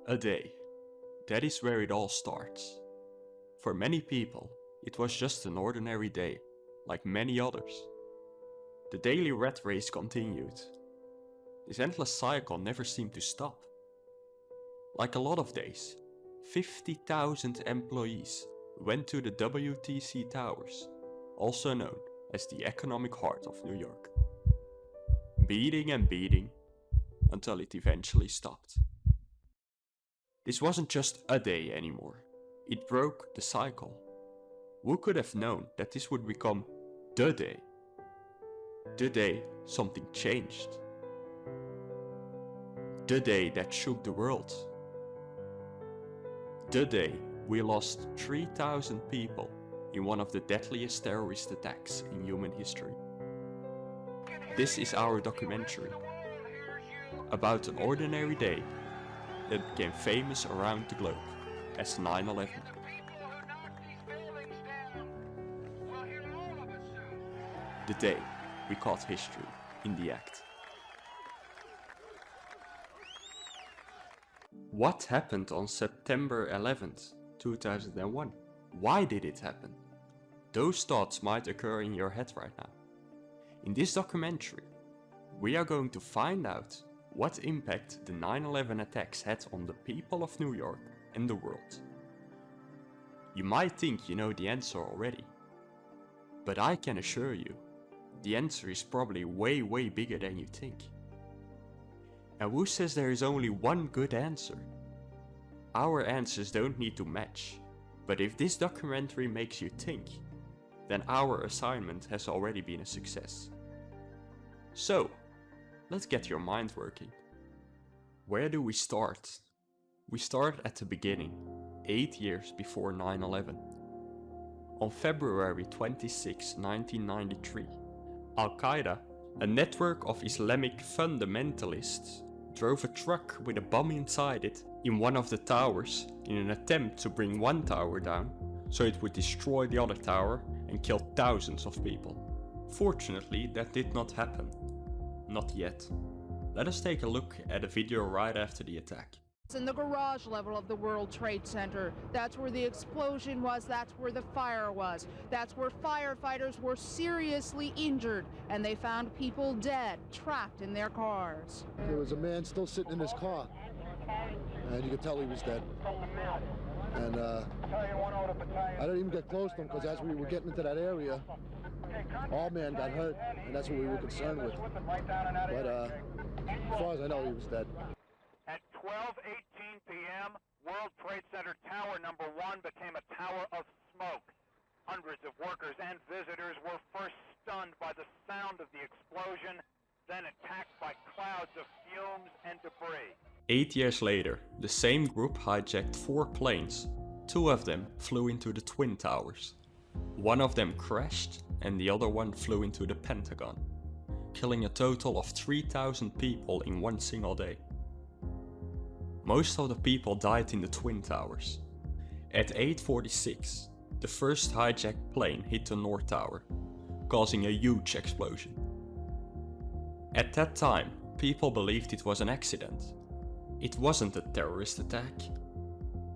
A day. That is where it all starts. For many people, it was just an ordinary day, like many others. The daily rat race continued. This endless cycle never seemed to stop. Like a lot of days, 50,000 employees went to the WTC Towers, also known as the economic heart of New York. Beating and beating, until it eventually stopped. This wasn't just a day anymore, it broke the cycle. Who could have known that this would become the day? The day something changed. The day that shook the world. The day we lost 3,000 people in one of the deadliest terrorist attacks in human history. This is our documentary about an ordinary day that became famous around the globe as 9/11. The day we caught history in the act. What happened on September 11th, 2001? Why did it happen? Those thoughts might occur in your head right now. In this documentary, we are going to find out what impact the 9/11 attacks had on the people of New York and the world. You might think you know the answer already, but I can assure you, the answer is probably way bigger than you think. And who says there is only one good answer? Our answers don't need to match, but if this documentary makes you think, then our assignment has already been a success. So, let's get your mind working. Where do we start? We start at the beginning, 8 years before 9/11. On February 26, 1993, Al-Qaeda, a network of Islamic fundamentalists, drove a truck with a bomb inside it in one of the towers in an attempt to bring one tower down so it would destroy the other tower and kill thousands of people. Fortunately, that did not happen. Not yet. Let us take a look at a video right after the attack. It's in the garage level of the World Trade Center. That's where the explosion was, that's where the fire was. That's where firefighters were seriously injured, and they found people dead, trapped in their cars. There was a man still sitting in his car, and you could tell he was dead. And I didn't even get close to him because as we were getting into that area, our man got hurt, and that's what we were concerned with. But as far as I know, he was dead. At 12:18 p.m., World Trade Center Tower number 1 became a tower of smoke. Hundreds of workers and visitors were first stunned by the sound of the explosion, then attacked by clouds of fumes and debris. 8 years later, the same group hijacked 4 planes. 2 of them flew into the Twin Towers. One of them crashed and the other one flew into the Pentagon, killing a total of 3,000 people in one single day. Most of the people died in the Twin Towers. At 8:46, the first hijacked plane hit the North Tower, causing a huge explosion. At that time, people believed it was an accident. It wasn't a terrorist attack.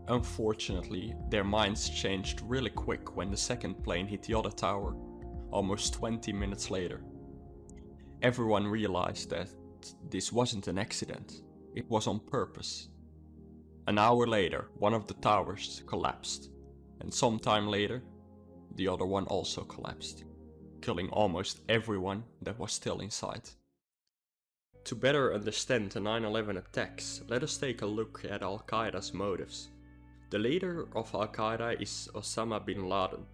Unfortunately, their minds changed really quick when the second plane hit the other tower, almost 20 minutes later. Everyone realized that this wasn't an accident, it was on purpose. An hour later, one of the towers collapsed, and sometime later, the other one also collapsed, killing almost everyone that was still inside. To better understand the 9/11 attacks, let us take a look at Al-Qaeda's motives. The leader of Al-Qaeda is Osama bin Laden.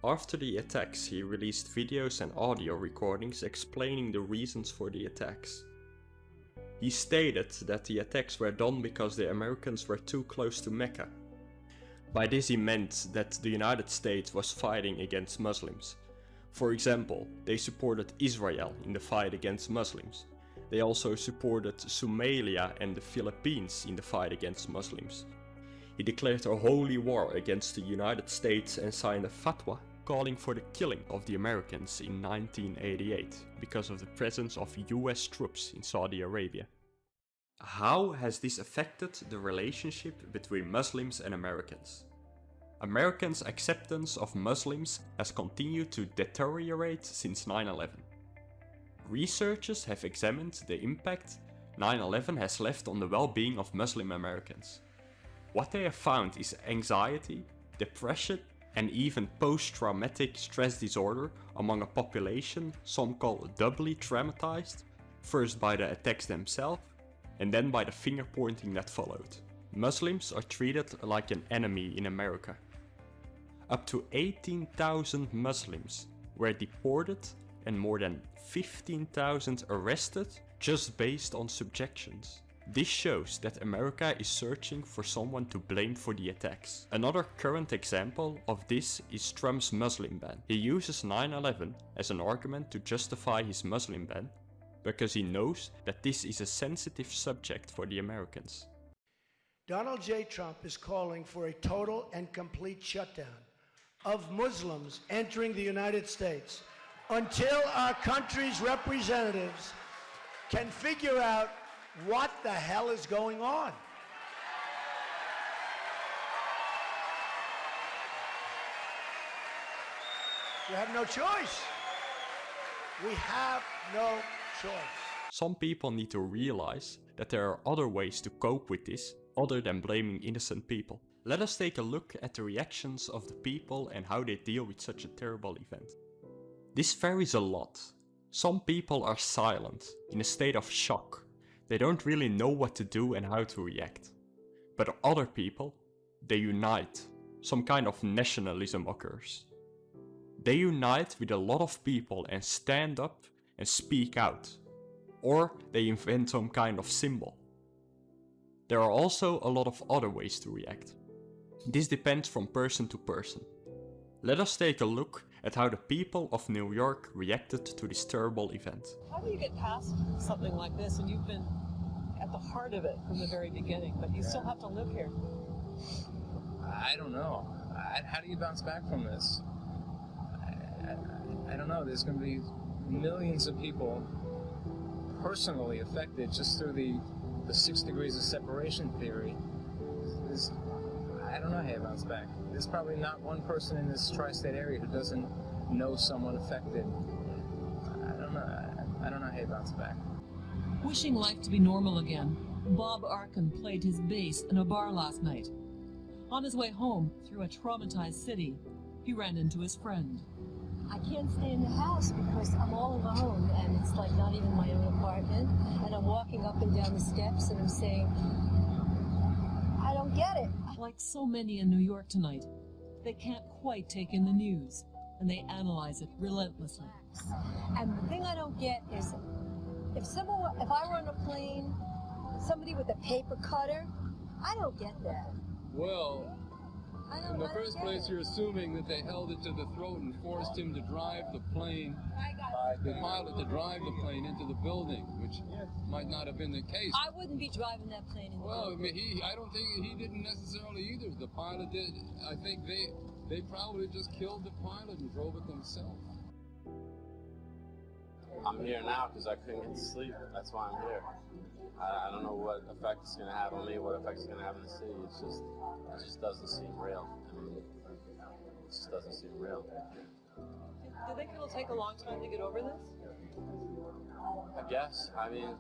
After the attacks, he released videos and audio recordings explaining the reasons for the attacks. He stated that the attacks were done because the Americans were too close to Mecca. By this he meant that the United States was fighting against Muslims. For example, they supported Israel in the fight against Muslims. They also supported Somalia and the Philippines in the fight against Muslims. He declared a holy war against the United States and signed a fatwa calling for the killing of the Americans in 1988 because of the presence of US troops in Saudi Arabia. How has this affected the relationship between Muslims and Americans? Americans' acceptance of Muslims has continued to deteriorate since 9/11. Researchers have examined the impact 9/11 has left on the well-being of Muslim Americans. What they have found is anxiety, depression, and even post-traumatic stress disorder among a population some call doubly traumatized, first by the attacks themselves, and then by the finger pointing that followed. Muslims are treated like an enemy in America. Up to 18,000 Muslims were deported and more than 15,000 arrested just based on subjections. This shows that America is searching for someone to blame for the attacks. Another current example of this is Trump's Muslim ban. He uses 9/11 as an argument to justify his Muslim ban because he knows that this is a sensitive subject for the Americans. Donald J. Trump is calling for a total and complete shutdown of Muslims entering the United States until our country's representatives can figure out what the hell is going on. We have no choice. We have no choice. Some people need to realize that there are other ways to cope with this other than blaming innocent people. Let us take a look at the reactions of the people and how they deal with such a terrible event. This varies a lot. Some people are silent, in a state of shock. They don't really know what to do and how to react. But other people, they unite. Some kind of nationalism occurs. They unite with a lot of people and stand up and speak out. Or they invent some kind of symbol. There are also a lot of other ways to react. This depends from person to person. Let us take a look at how the people of New York reacted to this terrible event. How do you get past something like this, and you've been at the heart of it from the very beginning, but you still have to live here? I don't know. How do you bounce back from this? I don't know. There's going to be millions of people personally affected just through the 6 degrees of separation theory. I don't know how you bounce back. There's probably not one person in this tri-state area who doesn't know someone affected. I don't know how you bounce back. Wishing life to be normal again, Bob Arkin played his bass in a bar last night. On his way home through a traumatized city, he ran into his friend. I can't stay in the house because I'm all alone, and it's like not even my own apartment, and I'm walking up and down the steps and I'm saying, I don't get it. Like so many in New York tonight, they can't quite take in the news, and they analyze it relentlessly. And the thing I don't get is, if I were on a plane, somebody with a paper cutter, I don't get that. Well, in the first place, you're assuming that they held it to the throat and forced him to drive the plane, the pilot to drive the plane into the building, which might not have been the case. I wouldn't be driving that plane in the Well, I building. mean, I don't think he didn't necessarily either. The pilot did. I think they probably just killed the pilot and drove it themselves. I'm here now because I couldn't get to sleep. That's why I'm here. I don't know what effect it's going to have on me, what effect it's going to have in the city. It just doesn't seem real. I mean, it just doesn't seem real. Do you think it'll take a long time to get over this? I guess. I mean,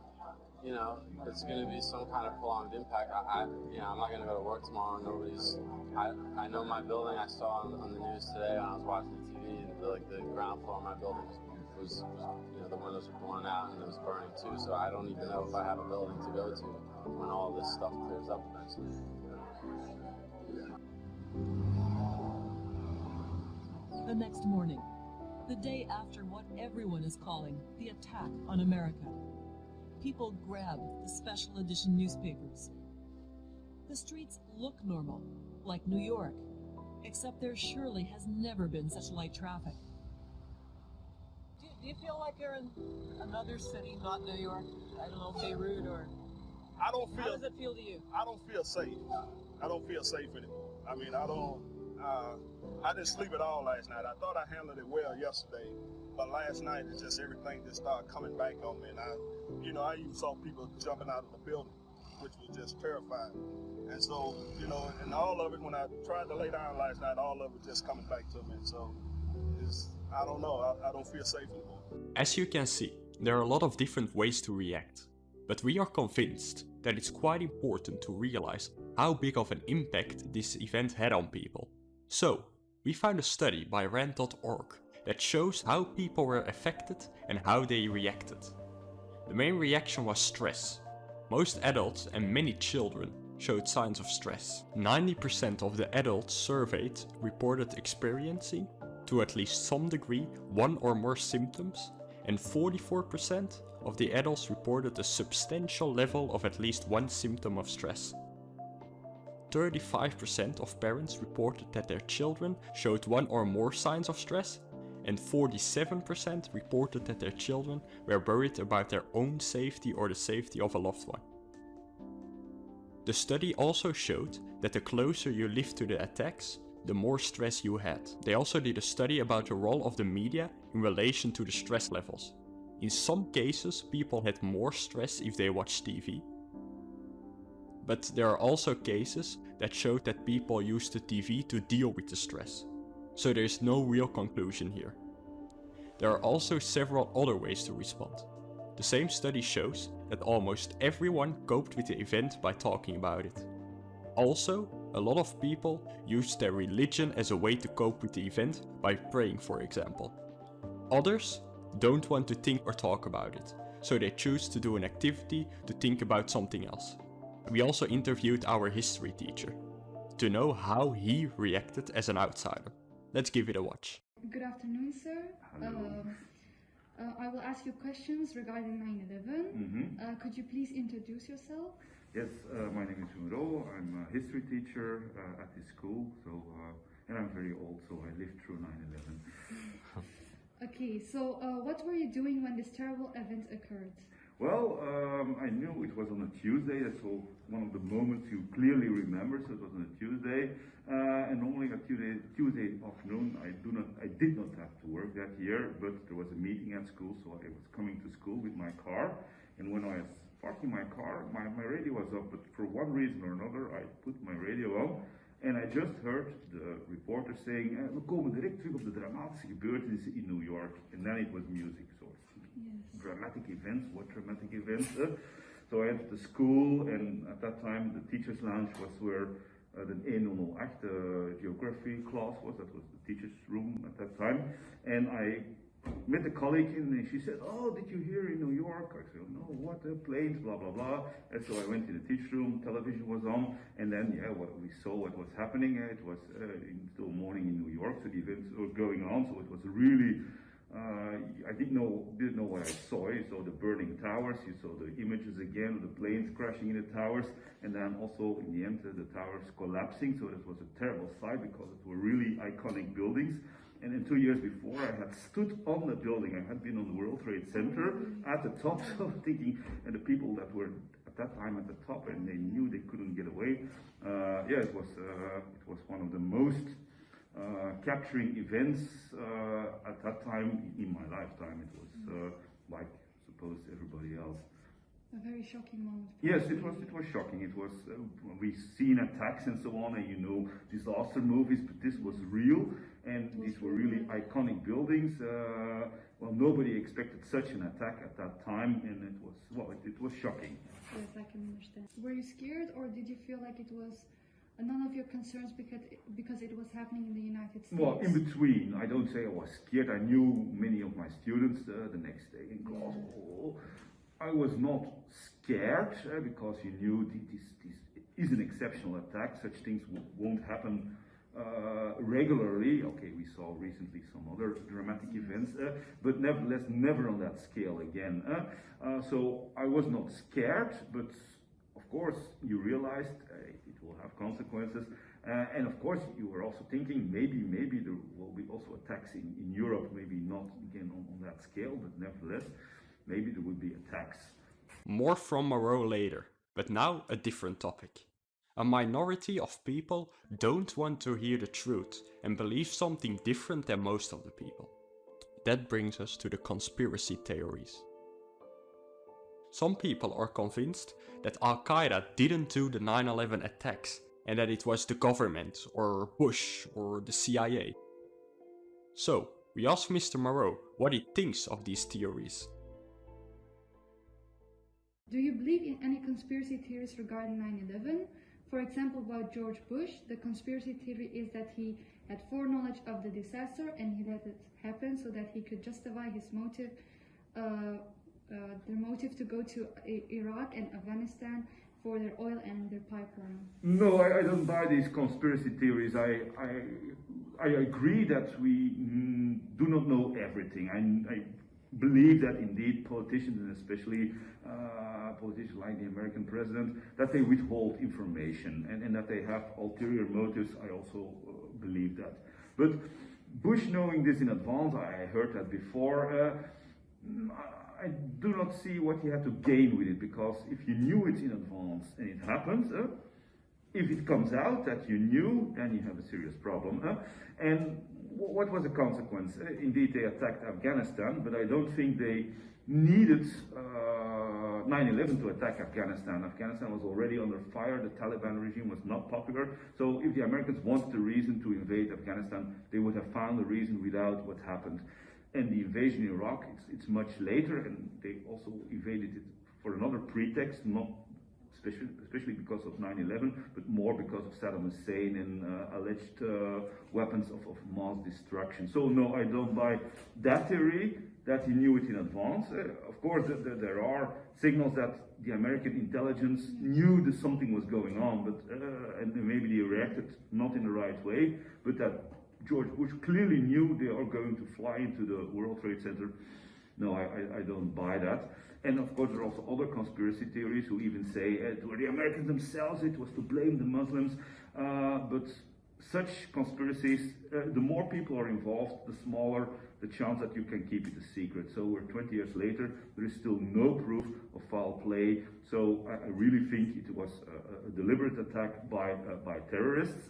you know, it's going to be some kind of prolonged impact. I'm not going to go to work tomorrow. I know my building. I saw on the news today when I was watching TV. The ground floor of my building was the windows were blown out and it was burning too. So I don't even know if I have a building to go to when all this stuff clears up eventually. The next morning, the day after what everyone is calling the attack on America, people grab the special edition newspapers. The streets look normal, like New York, except there surely has never been such light traffic. Do you feel like you're in another city, not New York? I don't know, Beirut or... How does it feel to you? I don't feel safe. I don't feel safe anymore. I mean, I didn't sleep at all last night. I thought I handled it well yesterday, but last night everything just started coming back on me. And I even saw people jumping out of the building. which was just terrifying. And so, you know, and all of it, when I tried to lay down last night, all of it just coming back to me. And so, I don't know, I don't feel safe anymore. As you can see, there are a lot of different ways to react, but we are convinced that it's quite important to realize how big of an impact this event had on people. So, we found a study by rand.org that shows how people were affected and how they reacted. The main reaction was stress. Most adults and many children showed signs of stress. 90% of the adults surveyed reported experiencing, to at least some degree, one or more symptoms, and 44% of the adults reported a substantial level of at least one symptom of stress. 35% of parents reported that their children showed one or more signs of stress, and 47% reported that their children were worried about their own safety or the safety of a loved one. The study also showed that the closer you lived to the attacks, the more stress you had. They also did a study about the role of the media in relation to the stress levels. In some cases, people had more stress if they watched TV. But there are also cases that showed that people used the TV to deal with the stress. So there is no real conclusion here. There are also several other ways to respond. The same study shows that almost everyone coped with the event by talking about it. Also, a lot of people used their religion as a way to cope with the event by praying, for example. Others don't want to think or talk about it, so they choose to do an activity to think about something else. We also interviewed our history teacher to know how he reacted as an outsider. Let's give it a watch. Good afternoon, sir. I will ask you questions regarding 9/11. Could you please introduce yourself? Yes, my name is VPRO. I'm a history teacher at this school, and I'm very old, so I lived through 9/11. Okay, so what were you doing when this terrible event occurred? Well, I knew it was on a Tuesday. That's one of the moments you clearly remember. So it was on a Tuesday, and normally a Tuesday afternoon, I did not have to work that year, but there was a meeting at school, so I was coming to school with my car, and when I was parking my car, my radio was up, but for one reason or another, I put my radio on, and I just heard the reporter saying, we komen direct terug op de dramatische gebeurtenissen in New York, and then it was music, so dramatic events, what dramatic events? So I entered the school, and at that time, the teacher's lounge was where the 108, the geography class was, that was the teacher's room at that time, and I met a colleague and she said, "Oh, did you hear in New York?" I said, "No, what, planes, blah, blah, blah." And so I went to the teacher's room, television was on, and then, we saw what was happening. It was still morning in New York, so the events were going on, so it was really, I didn't know what I saw. You saw the burning towers, you saw the images again of the planes crashing in the towers, and then also in the end, the towers collapsing, so that was a terrible sight because it were really iconic buildings. And then 2 years before, I had stood on the building. I had been on the World Trade Center at the top, so thinking, and the people that were at that time at the top, and they knew they couldn't get away. It was one of the most capturing events at that time in my lifetime. It was like, suppose everybody else. A very shocking moment. Yes, it was shocking. It was, we've seen attacks and so on, and disaster movies, but this was real, and these were really iconic buildings. Nobody expected such an attack at that time, and it was shocking. Yes, I can understand. Were you scared, or did you feel like it was none of your concerns because it was happening in the United States? Well, in between. I don't say I was scared. I knew many of my students the next day in class. I was not scared because you knew this is an exceptional attack. Such things won't happen regularly. Okay, we saw recently some other dramatic events, but nevertheless, never on that scale again. So I was not scared, but of course you realized it will have consequences. And of course you were also thinking maybe there will be also attacks in Europe, maybe not again on that scale, but nevertheless, maybe there would be attacks. More from Moreau later, but now a different topic. A minority of people don't want to hear the truth and believe something different than most of the people. That brings us to the conspiracy theories. Some people are convinced that Al-Qaeda didn't do the 9/11 attacks and that it was the government or Bush or the CIA. So, we asked Mr. Moreau what he thinks of these theories. Do you believe in any conspiracy theories regarding 9/11? For example, about George Bush, the conspiracy theory is that he had foreknowledge of the disaster and he let it happen so that he could justify his motive, their motive to go to Iraq and Afghanistan for their oil and their pipeline. No, I don't buy these conspiracy theories. I agree that we do not know everything. I believe that indeed politicians, and especially politicians like the American president, that they withhold information and that they have ulterior motives. I also believe that. But Bush knowing this in advance, I heard that before, I do not see what he had to gain with it, because if you knew it in advance and it happens, if it comes out that you knew, then you have a serious problem. And what was the consequence? Indeed, they attacked Afghanistan, but I don't think they needed 9/11 to attack Afghanistan. Afghanistan was already under fire, the Taliban regime was not popular, so if the Americans wanted a reason to invade Afghanistan, they would have found a reason without what happened. And the invasion in Iraq, it's much later, and they also invaded it for another pretext, not especially because of 9/11, but more because of Saddam Hussein and alleged weapons of mass destruction. So no, I don't buy that theory, that he knew it in advance. Of course, there are signals that the American intelligence knew that something was going on, but and maybe they reacted not in the right way, but that George Bush clearly knew they are going to fly into the World Trade Center. No, I don't buy that. And of course, there are also other conspiracy theories who even say it were the Americans themselves, it was to blame the Muslims. But such conspiracies, the more people are involved, the smaller the chance that you can keep it a secret. So we're 20 years later, there is still no proof of foul play. So I really think it was a deliberate attack by terrorists.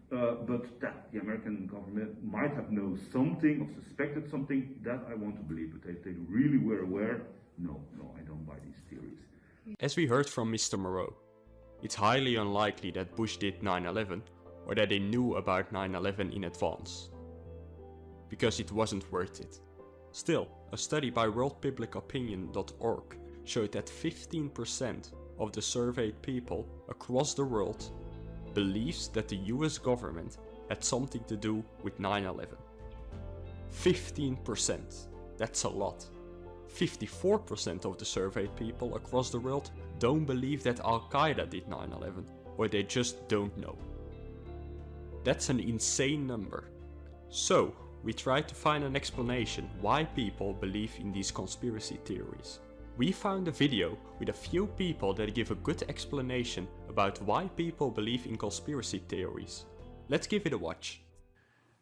But that the American government might have known something or suspected something, that I want to believe. But if they really were aware, no, I don't buy these theories. As we heard from Mr. Moreau, it's highly unlikely that Bush did 9/11 or that they knew about 9/11 in advance, because it wasn't worth it. Still, a study by worldpublicopinion.org showed that 15% of the surveyed people across the world believes that the US government had something to do with 9/11. 15%, that's a lot. 54% of the surveyed people across the world don't believe that Al-Qaeda did 9/11, or they just don't know. That's an insane number. So, we tried to find an explanation why people believe in these conspiracy theories. We found a video with a few people that give a good explanation about why people believe in conspiracy theories. Let's give it a watch.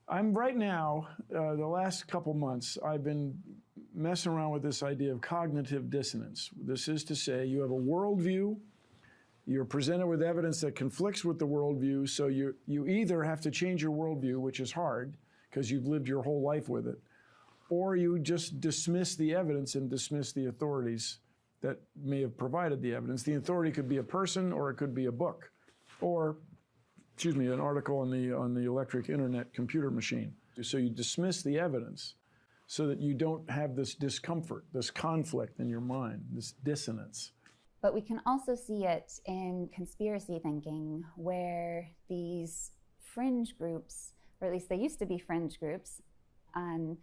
I'm right now, the last couple months, I've been messing around with this idea of cognitive dissonance. This is to say, you have a worldview, you're presented with evidence that conflicts with the worldview, so you either have to change your worldview, which is hard, because you've lived your whole life with it, or you just dismiss the evidence and dismiss the authorities that may have provided the evidence. The authority could be a person, or it could be a book, or, excuse me, an article on the electric internet computer machine. So you dismiss the evidence so that you don't have this discomfort, this conflict in your mind, this dissonance. But we can also see it in conspiracy thinking, where these fringe groups, or at least they used to be fringe groups, on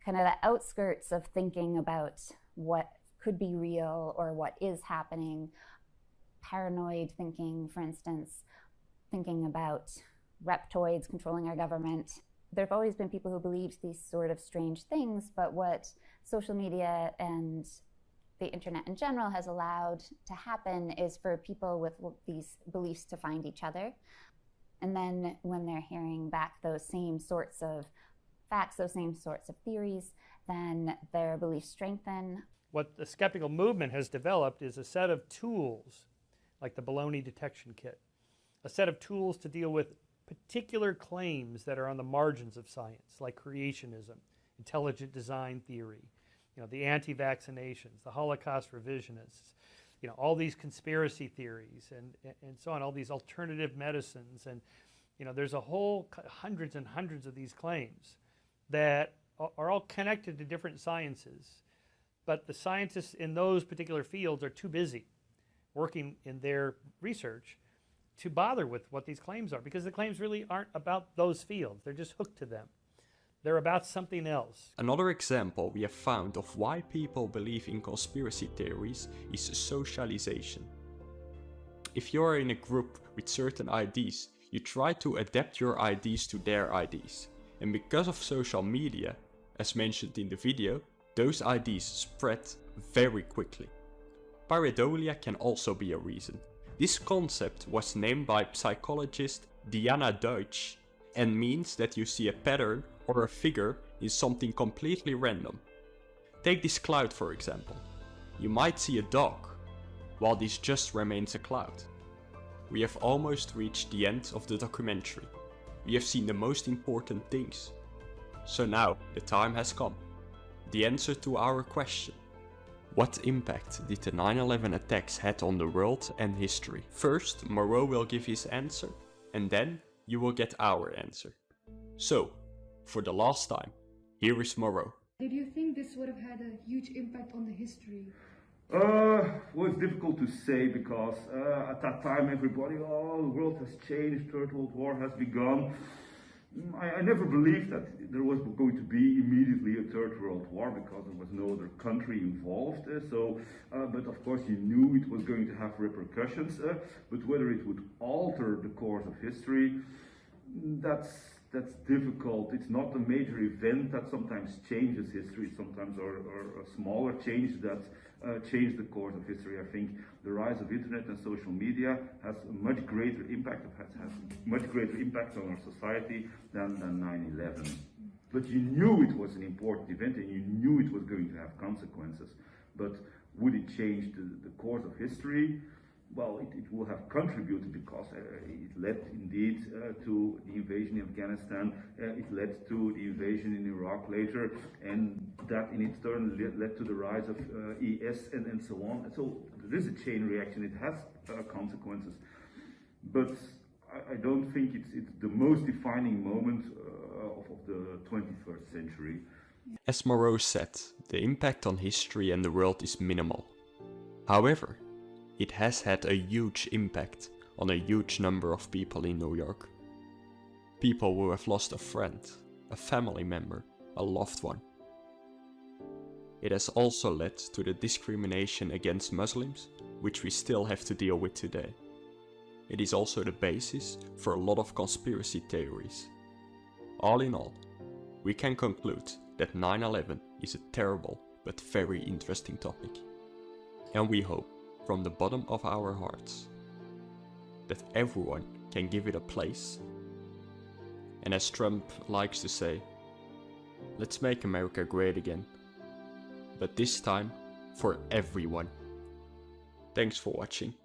kind of the outskirts of thinking about what could be real or what is happening, paranoid thinking, for instance, thinking about reptoids controlling our government. There have always been people who believed these sort of strange things, but what social media and the internet in general has allowed to happen is for people with these beliefs to find each other. And then when they're hearing back those same sorts of facts, those same sorts of theories, then their beliefs strengthen. What the skeptical movement has developed is a set of tools, like the baloney detection kit, a set of tools to deal with particular claims that are on the margins of science, like creationism, intelligent design theory, you know, the anti-vaccinations, the Holocaust revisionists, you know, all these conspiracy theories and so on, all these alternative medicines. And, you know, there's a whole hundreds and hundreds of these claims that are all connected to different sciences. But the scientists in those particular fields are too busy working in their research to bother with what these claims are, because the claims really aren't about those fields. They're just hooked to them. They're about something else. Another example we have found of why people believe in conspiracy theories is socialization. If you are in a group with certain IDs, you try to adapt your IDs to their IDs. And because of social media, as mentioned in the video, those IDs spread very quickly. Pareidolia can also be a reason. This concept was named by psychologist Diana Deutsch and means that you see a pattern or a figure in something completely random. Take this cloud for example. You might see a dog, while this just remains a cloud. We have almost reached the end of the documentary. We have seen the most important things. So now the time has come. The answer to our question. What impact did the 9/11 attacks had on the world and history? First, Moreau will give his answer, and then you will get our answer. So, for the last time, here is Moreau. Did you think this would have had a huge impact on the history? Well, it's difficult to say because at that time everybody, oh, the world has changed, Third World War has begun. I never believed that there was going to be immediately a Third World War because there was no other country involved. But of course you knew it was going to have repercussions. But whether it would alter the course of history, that's difficult. It's not a major event that sometimes changes history. Sometimes are a smaller change that changed the course of history. I think the rise of internet and social media has a much greater impact, on our society than 9/11. But you knew it was an important event and you knew it was going to have consequences. But would it change the course of history? Well, it will have contributed because it led indeed to the invasion in Afghanistan, it led to the invasion in Iraq later, and that in its turn led to the rise of IS and so on. So there is a chain reaction, it has consequences. But I don't think it's the most defining moment of the 21st century. As Moreau said, the impact on history and the world is minimal. However, it has had a huge impact on a huge number of people in New York. People who have lost a friend, a family member, a loved one. It has also led to the discrimination against Muslims, which we still have to deal with today. It is also the basis for a lot of conspiracy theories. All in all, we can conclude that 9/11 is a terrible but very interesting topic. And we hope from the bottom of our hearts that everyone can give it a place. And as Trump likes to say, let's make America great again. But this time for everyone. Thanks for watching.